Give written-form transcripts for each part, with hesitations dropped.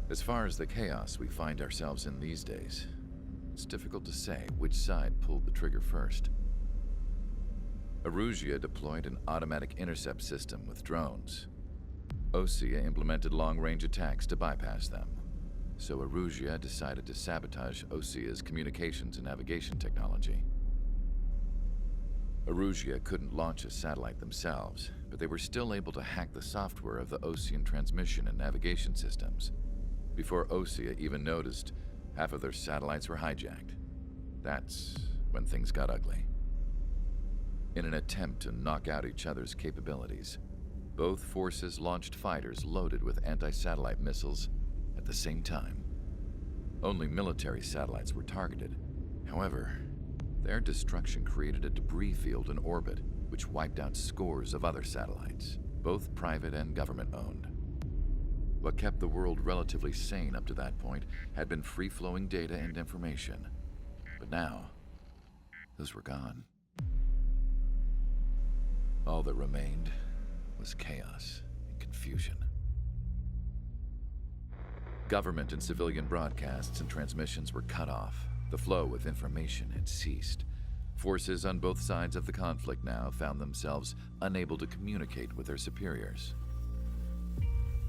As far as the chaos we find ourselves in these days, it's difficult to say which side pulled the trigger first. Erusia deployed an automatic intercept system with drones. Osea implemented long-range attacks to bypass them. So Erusia decided to sabotage Osea's communications and navigation technology. Erusia couldn't launch a satellite themselves, but they were still able to hack the software of the Osean transmission and navigation systems. Before Osea even noticed, half of their satellites were hijacked. That's when things got ugly. In an attempt to knock out each other's capabilities, both forces launched fighters loaded with anti-satellite missiles at the same time. Only military satellites were targeted. However, their destruction created a debris field in orbit, which wiped out scores of other satellites, both private and government-owned. What kept the world relatively sane up to that point had been free-flowing data and information. But now, those were gone. All that remained was chaos and confusion. Government and civilian broadcasts and transmissions were cut off. The flow of information had ceased. Forces on both sides of the conflict now found themselves unable to communicate with their superiors.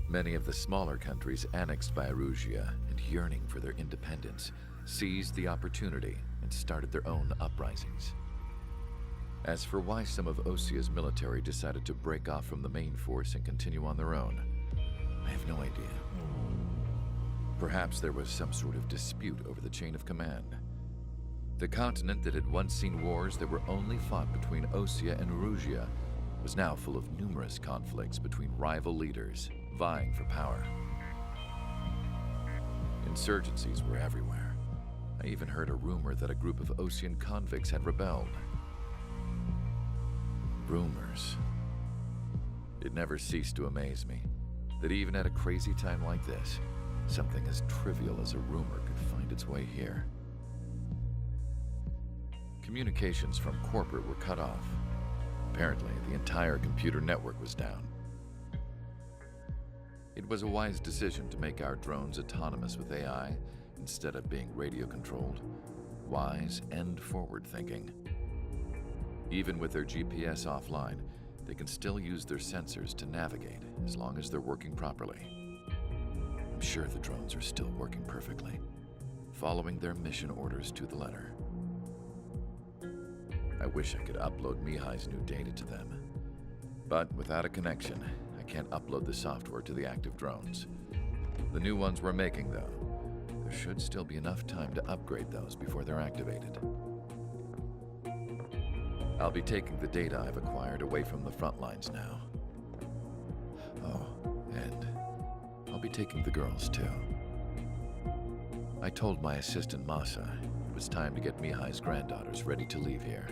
Many of the smaller countries annexed by Erusia and yearning for their independence seized the opportunity and started their own uprisings. As for why some of Osea's military decided to break off from the main force and continue on their own, I have no idea. Perhaps there was some sort of dispute over the chain of command. The continent that had once seen wars that were only fought between Osea and Erusia was now full of numerous conflicts between rival leaders vying for power. Insurgencies were everywhere. I even heard a rumor that a group of Osean convicts had rebelled. Rumors. It never ceased to amaze me that even at a crazy time like this, something as trivial as a rumor could find its way here. Communications from corporate were cut off. Apparently, the entire computer network was down. It was a wise decision to make our drones autonomous with AI instead of being radio-controlled. Wise and forward-thinking. Even with their GPS offline, they can still use their sensors to navigate as long as they're working properly. I'm sure the drones are still working perfectly, following their mission orders to the letter. I wish I could upload Mihai's new data to them. But without a connection, I can't upload the software to the active drones. The new ones we're making, though, there should still be enough time to upgrade those before they're activated. I'll be taking the data I've acquired away from the front lines now. Oh, and I'll be taking the girls too. I told my assistant Masa it was time to get Mihai's granddaughters ready to leave here.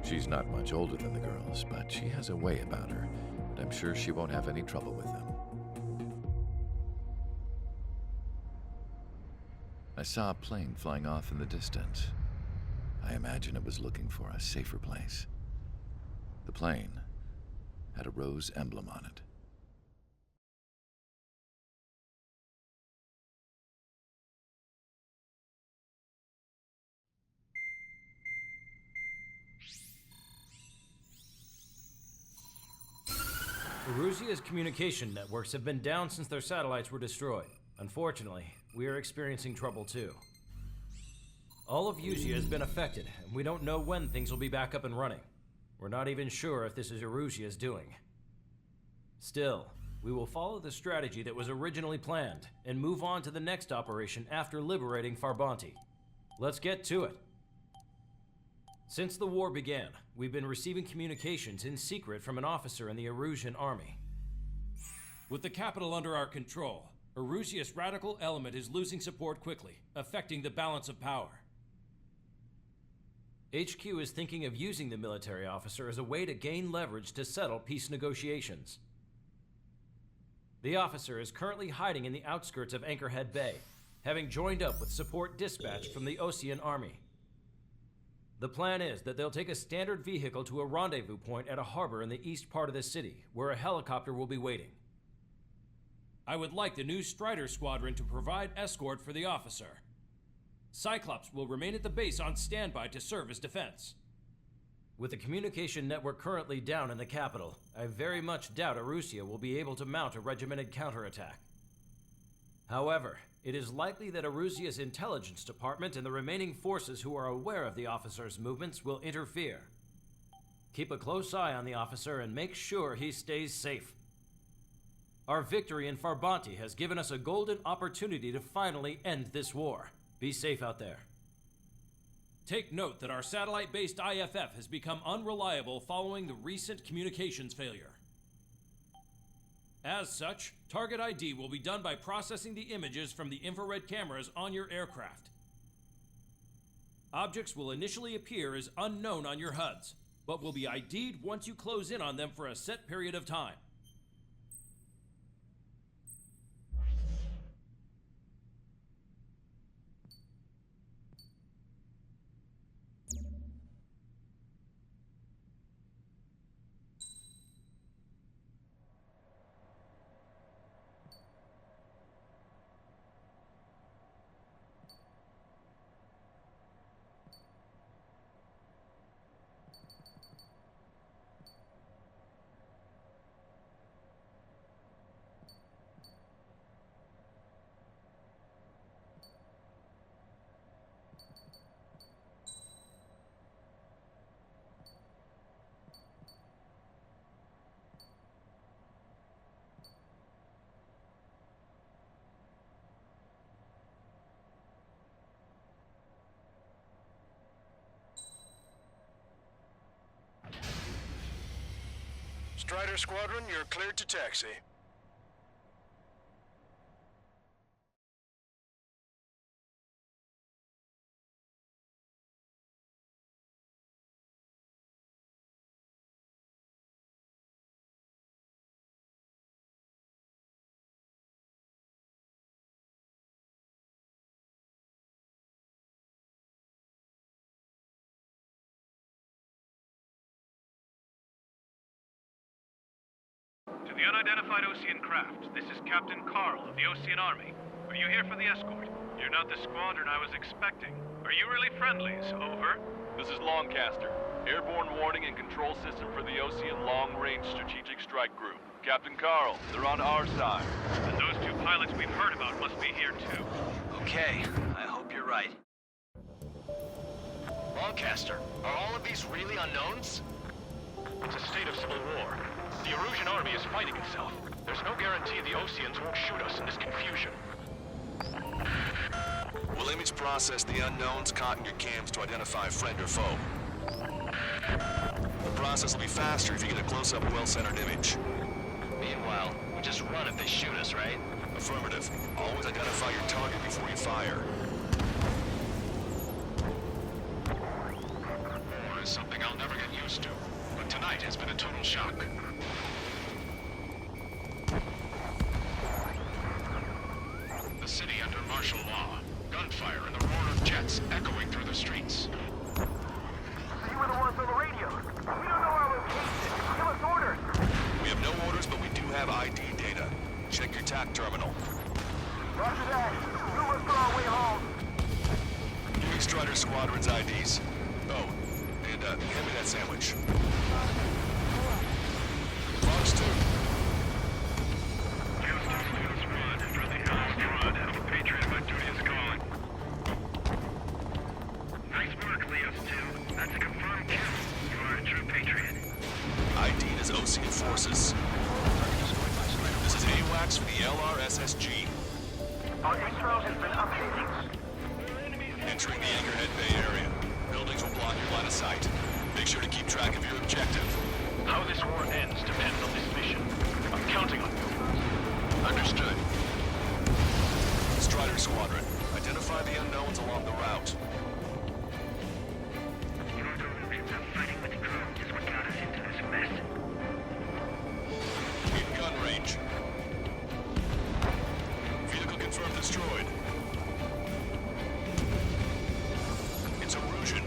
She's not much older than the girls, but she has a way about her, and I'm sure she won't have any trouble with them. I saw a plane flying off in the distance. I imagine it was looking for a safer place. The plane had a rose emblem on it. Erusia's communication networks have been down since their satellites were destroyed. Unfortunately, we are experiencing trouble too. All of Usea has been affected, and we don't know when things will be back up and running. We're not even sure if this is Erusia's doing. Still, we will follow the strategy that was originally planned, and move on to the next operation after liberating Farbanti. Let's get to it. Since the war began, we've been receiving communications in secret from an officer in the Erusian army. With the capital under our control, Erusia's radical element is losing support quickly, affecting the balance of power. HQ is thinking of using the military officer as a way to gain leverage to settle peace negotiations. The officer is currently hiding in the outskirts of Anchorhead Bay, having joined up with support dispatched from the Osean army. The plan is that they'll take a standard vehicle to a rendezvous point at a harbor in the east part of the city, where a helicopter will be waiting. I would like the new Strider Squadron to provide escort for the officer. Cyclops will remain at the base on standby to serve as defense. With the communication network currently down in the capital, I very much doubt Erusia will be able to mount a regimented counterattack. However, it is likely that Erusia's intelligence department and the remaining forces who are aware of the officer's movements will interfere. Keep a close eye on the officer and make sure he stays safe. Our victory in Farbanti has given us a golden opportunity to finally end this war. Be safe out there. Take note that our satellite-based IFF has become unreliable following the recent communications failure. As such, target ID will be done by processing the images from the infrared cameras on your aircraft. Objects will initially appear as unknown on your HUDs, but will be ID'd once you close in on them for a set period of time. Strider Squadron, you're cleared to taxi. To the unidentified Osean craft, this is Captain Carl of the Osean Army. Are you here for the escort? You're not the squadron I was expecting. Are you really friendlies? Over. This is Longcaster. Airborne warning and control system for the Osean Long Range Strategic Strike Group. Captain Carl, they're on our side. And those two pilots we've heard about must be here too. Okay, I hope you're right. Longcaster, are all of these really unknowns? It's a state of civil war. The Erusian army is fighting itself. There's no guarantee the Oseans won't shoot us in this confusion. We'll image process the unknowns caught in your cams to identify friend or foe. The process will be faster if you get a close-up, well-centered image. Meanwhile, we just run if they shoot us, right? Affirmative. Always identify your target before you fire. War is something I'll never get used to, but tonight has been a total shock. The city under martial law. Gunfire and the roar of jets echoing through the streets. You were the ones on the radio. We don't know our location. Give us orders. We have no orders, but we do have ID data. Check your TAC terminal. Roger that. Move us for our way home. Give me Strider Squadron's IDs. Oh, and hand me that sandwich. Fox 2. Nice work, Leos 2. That's a confirmed kill. You are a true patriot. ID'd as Osean forces. This is AWACS for the LRSSG. Our intro has been updated. Entering the Anchorhead Bay area. Buildings will block your line of sight. Make sure to keep track of your objective. How this war ends depends on this mission. I'm counting on you. Understood. Strider Squadron, identify the unknowns along the route. Fighting with drones is what got us into this mess. In gun range. Vehicle confirmed destroyed. It's Erusian.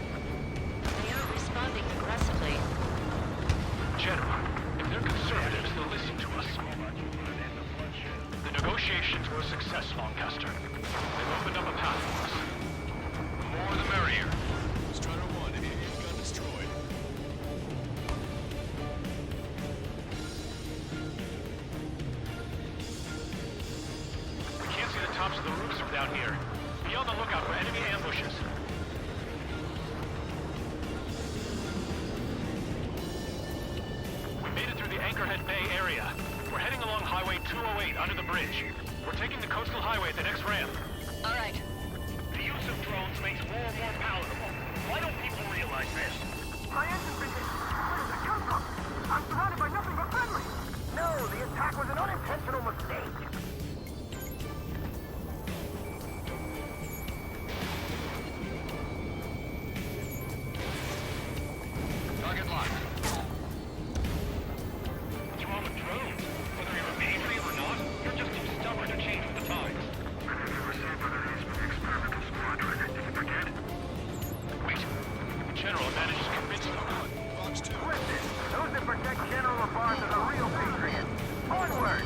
They aren't responding aggressively. General, if they're conservatives, they'll negotiations were a success, Lancaster. They've opened up a path for us. The more the merrier. Strider 1, alien gun destroyed. We can't see the tops of the roofs from down here. Be on the lookout for enemy ambushes. We made it through the Anchorhead Bay area. We're heading along Highway 208 under the bridge. We're taking the coastal highway at the next ramp. All right. The use of drones makes war more palatable. Why don't people realize this? My engine's been hit. Where did it come from? I'm surrounded by nothing but friendly. No, the attack was an unintentional mistake. Target locked. What's wrong with drones? Whether you're a patriot or not, you're just too stubborn to change with the times. Wait. General managed to convince them. Fox 2. Listen, those that protect General Labarge are the real patriots. Onward!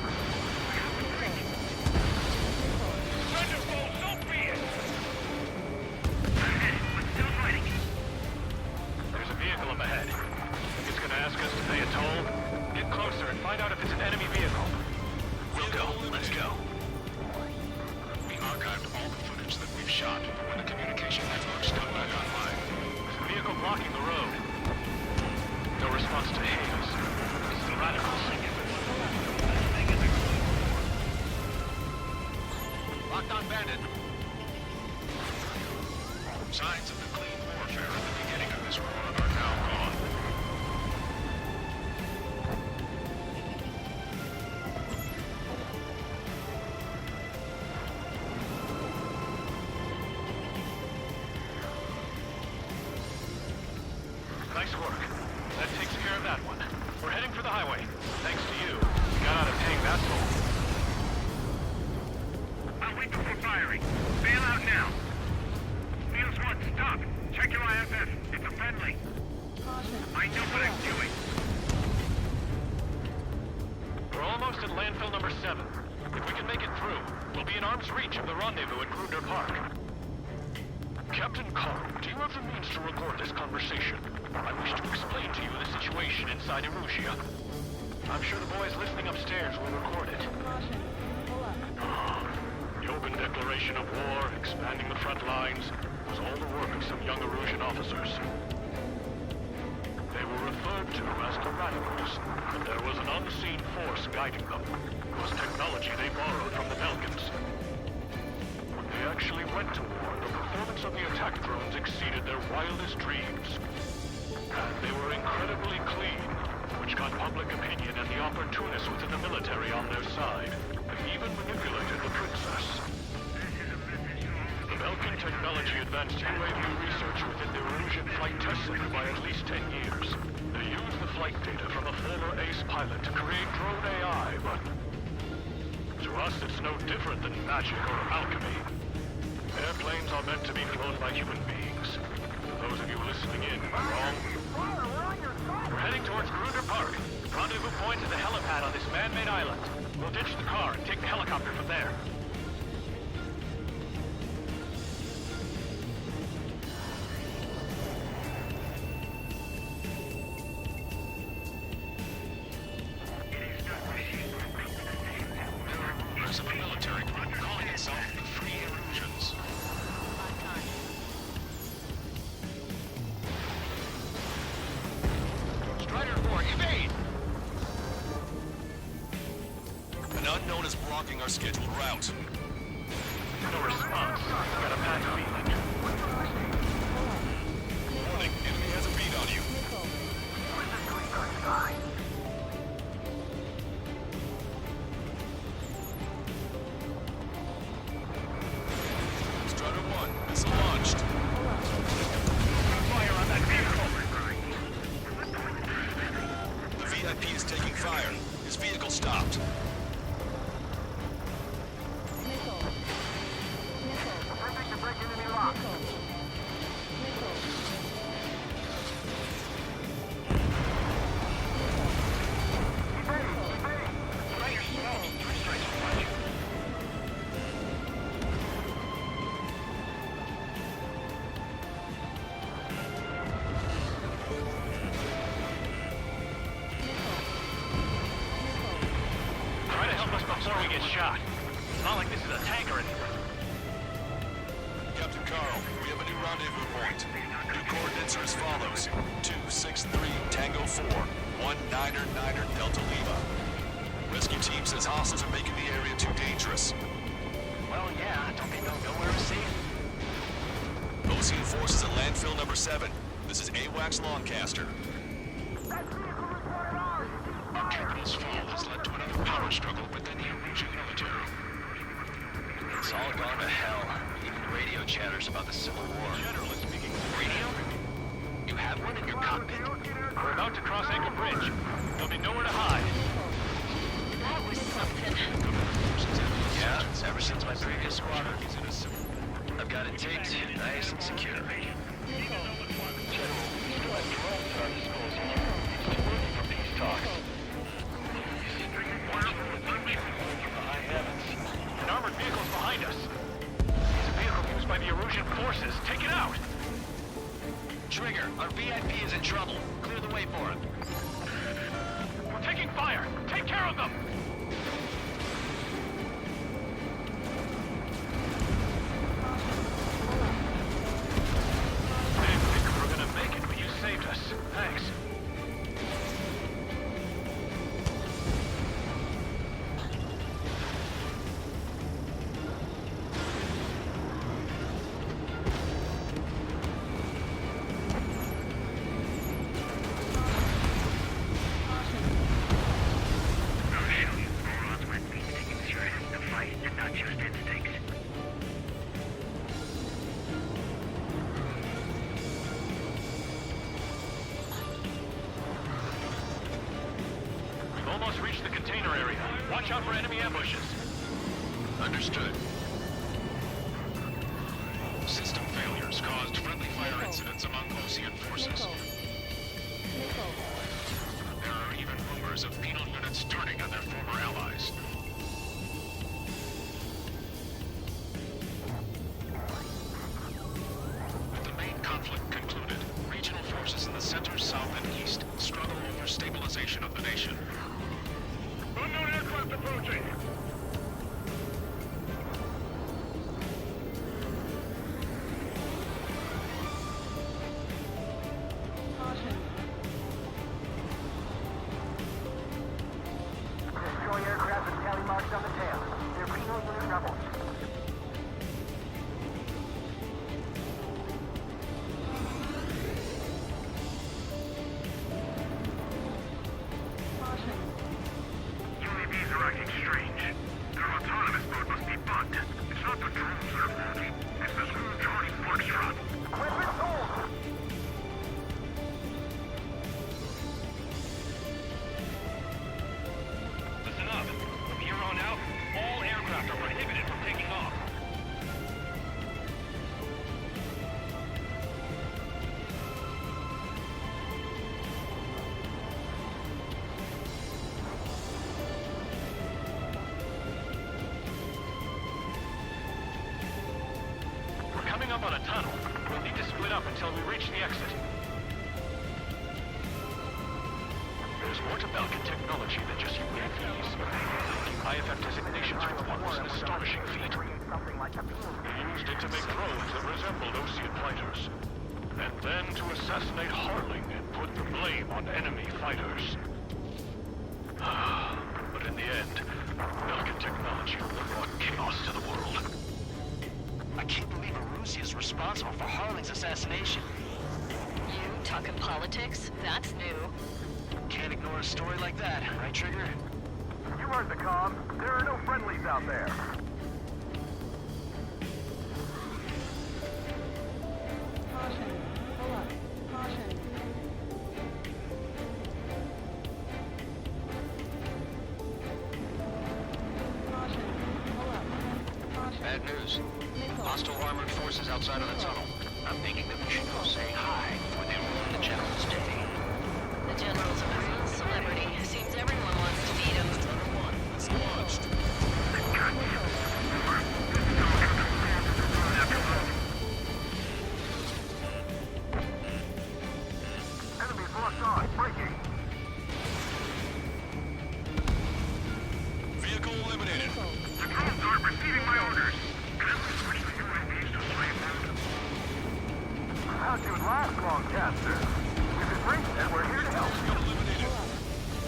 Thunderbolt, so be it! We're still fighting. There's a vehicle up ahead. It's gonna ask us to pay a toll. Get closer and find out if it's an enemy vehicle. We'll go. Let's go. We archived all the footage that we've shot. When the communication networks come back online, There's a vehicle blocking the road. No response to hails. It's the radicals. locked on bandit. Signs of the clean warfare at the beginning of this war are now gone. Nice work. That takes care of that one. We're heading for the highway. Thanks to you. We got out of paying that toll. I'll wait before firing. Bail out now. Niels 1, stop. Check your IFF. It's a friendly. I know what I'm doing. We're almost at landfill number 7. If we can make it through, we'll be in arm's reach of the rendezvous at Grunder Park. Captain Carl, do you have the means to record this conversation? I wish to explain to you the situation inside Erusia. I'm sure the boys listening upstairs will record it. The open declaration of war, expanding the front lines, was all the work of some young Erusian officers. They were referred to as the Radicals, but there was an unseen force guiding them. It was technology they borrowed from the Belkans. When they actually went to war, the performance of the attack drones exceeded their wildest dreams. And they were incredibly clean, which got public opinion and the opportunists within the military on their side. They even manipulated the princess. The Belkan technology advanced UAV research within the Erusian Flight Test Center by at least 10 years. They used the flight data from a former ace pilot to create drone AI, but to us it's no different than magic or alchemy. Airplanes are meant to be flown by human beings. For those of you listening in, am I wrong? We're heading towards Grunder Park. Rendezvous point is a helipad on this man-made island. We'll ditch the car and take the helicopter from there. There's a military group calling itself the Free Erusians. Strider 4, evade! An unknown is blocking our scheduled route. No response. Got a bad feeling. Warning, enemy has a bead on you. Strider 1, missile launched. Fire on that vehicle! The VIP is taking fire. His vehicle stopped. before we get shot. It's not like this is a tank or anything. Captain Carl, we have a new rendezvous point. New coordinates are as follows. 263 Tango 4, 1999 Delta Lima. Rescue team says hostiles are making the area too dangerous. Well, yeah, don't they know nowhere is safe? Ocean forces at landfill number 7. This is AWACS Lancaster. Our capital's fall has led to another power struggle within the Erusian military. It's all gone to hell. Even radio chatters about the Civil War. Generally speaking, Radio? You have one in your cockpit? we're about to cross Anchor Bridge. There'll be nowhere to hide. That was something. Yeah, ever since my previous squadron. I've got it taped, nice and secure. An armored vehicle's behind us. It's a vehicle used by the Erusian forces. Take it out! Trigger, our VIP is in trouble. Clear the way for him. We're taking fire! Take care of them! I didn't think we were gonna make it, but you saved us. Thanks. Morons went taking serious to fight and not just instincts. We've almost reached the container area. Watch out for enemy ambushes. Understood. System failures caused friendly fire incidents among Ocean forces. There are even rumors of penal units turning on their former allies. With the main conflict concluded, regional forces in the center, south, and east struggle over stabilization of the nation. Unknown aircraft approaching! Destroy aircraft with tally marks on the tail. They're penal unit rebels. UAVs are acting strange. Their autonomous mode must be bugged. It's not the drones that are faulty. It's this little Charlie Foxtrot. Weapons hold! Listen up. From here on out, all aircraft are prohibited from taking off. We're coming up on a tunnel. We'll need to split up until we reach the exit. There's more to Belkin technology than just UAVs. IFF designations for the one was an astonishing feat. We used it to make drones that resembled Osean fighters. And then to assassinate Harling and put the blame on enemy fighters. But in the end, Belkin technology brought chaos to the world. I can't believe Erusia is responsible for Harling's assassination. You talking politics? That's new. Can't ignore a story like that, right, Trigger? You heard the comm. There are no friendlies out there. Bad news. Hostile armored forces outside of the tunnel. I'm thinking that we should go say hi before they ruin the general's day. The general's a real celebrity. Seems everyone wants to meet him. It's launched. Enemies locked on. Breaking. Vehicle eliminated. last, Longcaster. If it breaks, then we're here to help. Eliminated.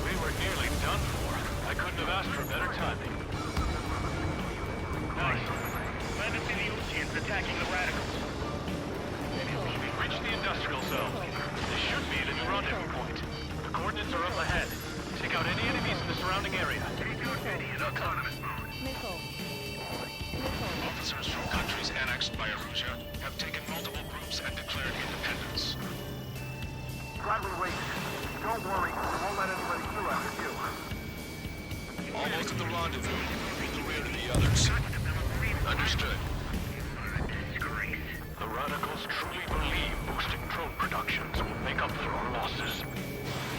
We were nearly done for. I couldn't have asked for better timing. Nice. Glad to see the Oceans attacking the radicals. We've reached the industrial zone. This should be the new rendezvous point. The coordinates are up ahead. Take out any enemies in the surrounding area. K-250 is autonomous mode. Officers from countries annexed by Erusia have taken multiple groups and declared independence. Gladly wait. Don't worry, we won't let anybody through after you. Almost at the rendezvous. Be the rear to the others. Understood. The radicals truly believe boosting drone productions will make up for our losses.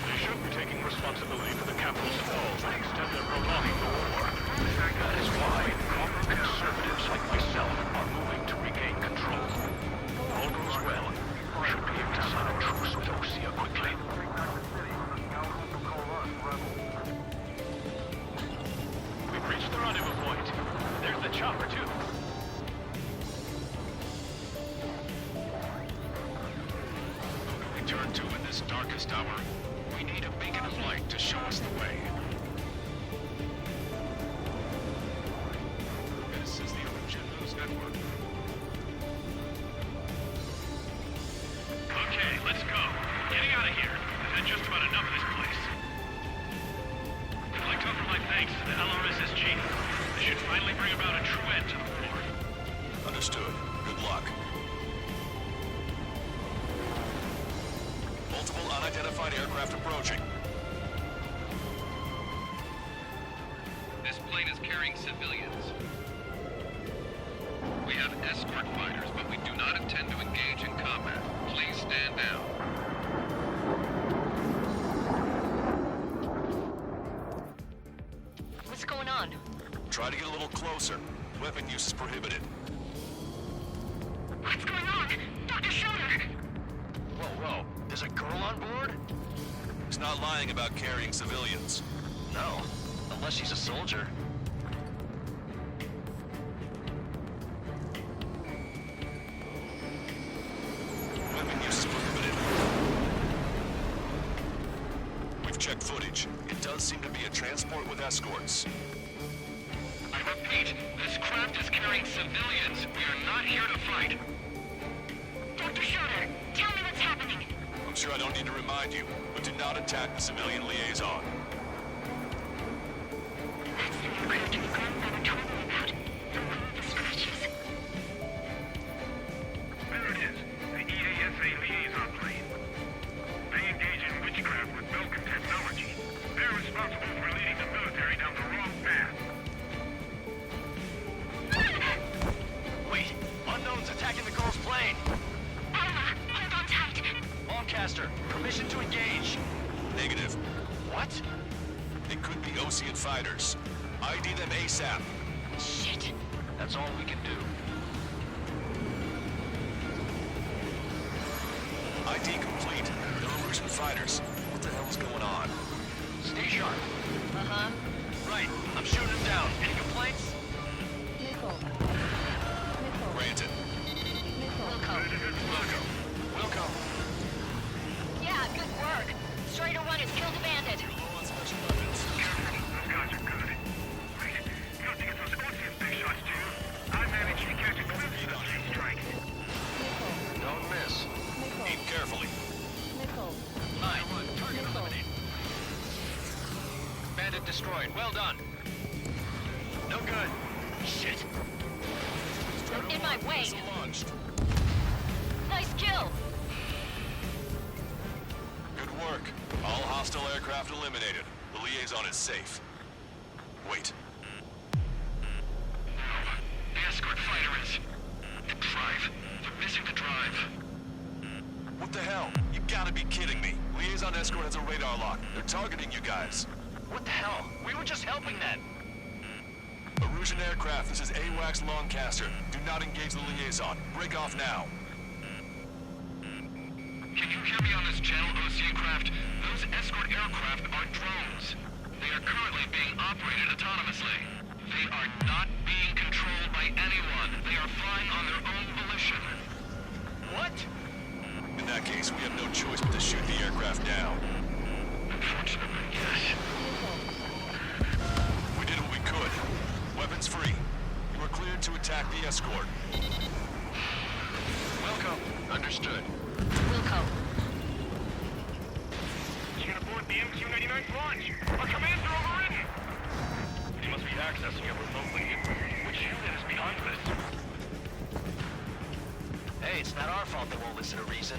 They should be taking responsibility for the capital's fall to the extent they're prolonging the war. That is why proper conservatives like myself are moving to regain control. All goes well. We should be able to sign a truce with Osea quickly. We've reached the rendezvous point. There's the chopper, too. We turn to in this darkest hour. We need a beacon of light to show us the way. This is the Erusia News Network. Okay, let's go. Getting out of here. I've had just about enough of this place. I'd like to offer my thanks to the LRSSG. This should finally bring about a true end to the war. Understood. Good luck. Multiple unidentified aircraft approaching. This plane is carrying civilians. We have escort fighters, but we do not intend to engage in combat. Please stand down. What's going on? Try to get a little closer. Weapon use is prohibited. What's going on? Dr. Schroeder! Whoa. There's a girl on board? He's not lying about carrying civilians. No. Unless she's a soldier. Weapon use is prohibited. We've checked footage. It does seem to be a transport with escorts. I repeat, this craft is carrying civilians. We are not here to fight. Dr. Schroeder, tell me what's happening. I'm sure I don't need to remind you, but do not attack the civilian liaison. That's the aircraft in the grandfather told me about. The one with the scratches. There it is. The EASA liaison plane. They engage in witchcraft with Belkin technology. They're responsible for leading the military down the wrong path. Wait. Unknown's attacking the girl's plane. Alma, hold on tight. Lancaster, permission to engage. Negative. What? It could be Ocean fighters. ID them ASAP. Shit. That's all we can do. ID complete. They're Erusian fighters. What the hell is going on? Stay sharp. Uh-huh. Right. I'm shooting him down. Any complaints? Granted. Wilco. Yeah, good work. Straighter one has killed a bandit. Low on special weapons. Those guys are good. Wait, you don't think it's those Ocean big shots, do you? I managed to catch a glimpse of the three strikes. Don't miss. Aim carefully. Target eliminated. Bandit destroyed. Well done. No good. Shit. In my way. Missile launched. Nice kill. Good work. All hostile aircraft eliminated. The liaison is safe. Wait. The escort fighter is... The drive. They're missing the drive. What the hell? You gotta be kidding me. Liaison escort has a radar lock. They're targeting you guys. What the hell? We were just helping them. Erusian aircraft, this is AWACS Lancaster. Do not engage the liaison. Break off now. Can you hear me on this channel, Ocean craft? Those escort aircraft are drones. They are currently being operated autonomously. They are not being controlled by anyone. They are flying on their own volition. What? In that RTB escort. Wilco, understood. Wilco. Can't abort the MQ-99's launch. Our commands are overridden. They must be accessing it remotely. Which unit is behind this? Hey, it's not our fault they won't listen to reason.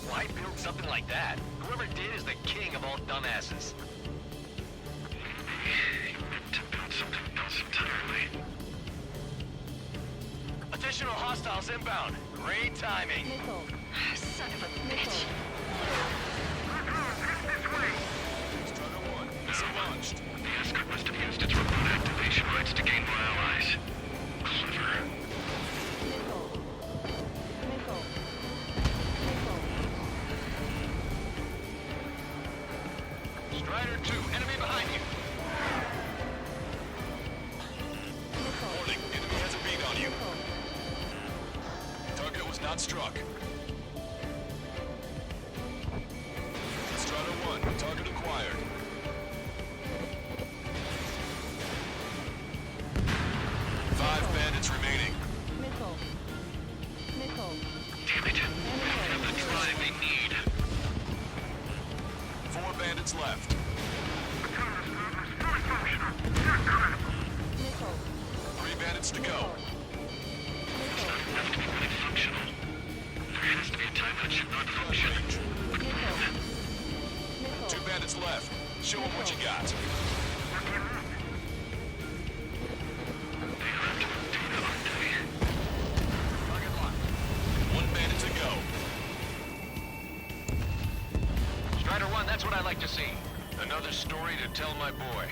Why build something like that? Whoever did is the king of all dumbasses. To build something else entirely. Additional hostiles inbound. Great timing. Son of a bitch. Strider 1, missile launched. The escort must have used its remote activation rights to gain more allies. Clever. Strider 2, enemy behind you. Warning, enemy has a bead on you. Target was not struck. Strider 1, target acquired. Five bandits remaining. Damn it. They have the drive they need. 4 bandits left. 3 bandits to go. It's not enough to be really functional. There has to be a time that it should not function. But when? 2 bandits left. Show them what you got. They are after data, aren't they? Target locked. 1 bandit to go. Strider 1, that's what I like to see. Another story to tell my boy.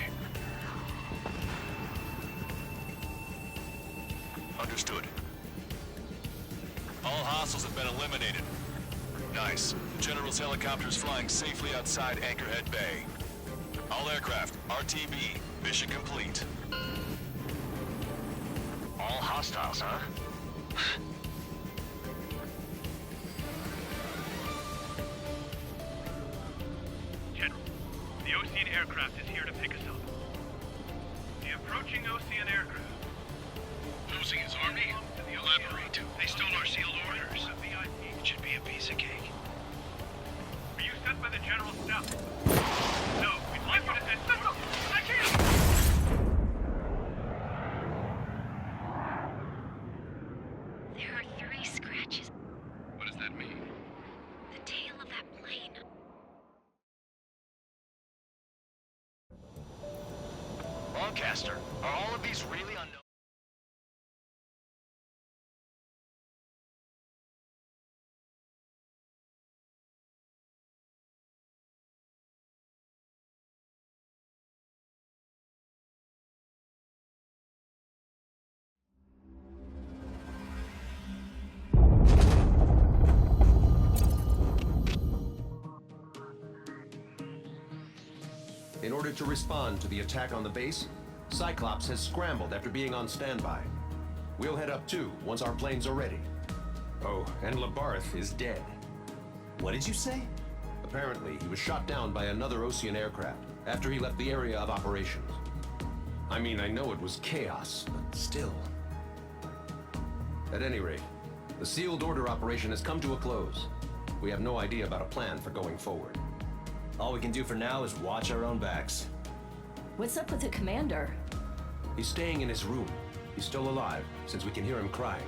Understood. All hostiles have been eliminated. Nice. The General's helicopter is flying safely outside Anchorhead Bay. All aircraft, RTB, mission complete. All hostiles, huh? General, the Ocean aircraft is here to pick us up. The approaching Ocean aircraft. Losing his army? Elaborate. They stole our sealed orders. It should be a piece of cake. Were you sent by the General's staff? No, we'd like you to send... I can't! There are 3 scratches. What does that mean? The tail of that plane. Lancaster, are all of these really unknown? In order to respond to the attack on the base, Cyclops has scrambled after being on standby. We'll head up too, once our planes are ready. Oh, and Labarth is dead. What did you say? Apparently, he was shot down by another Ocean aircraft after he left the area of operations. I mean, I know it was chaos, but still. At any rate, the sealed order operation has come to a close. We have no idea about a plan for going forward. All we can do for now is watch our own backs. What's up with the commander? He's staying in his room. He's still alive, since we can hear him crying.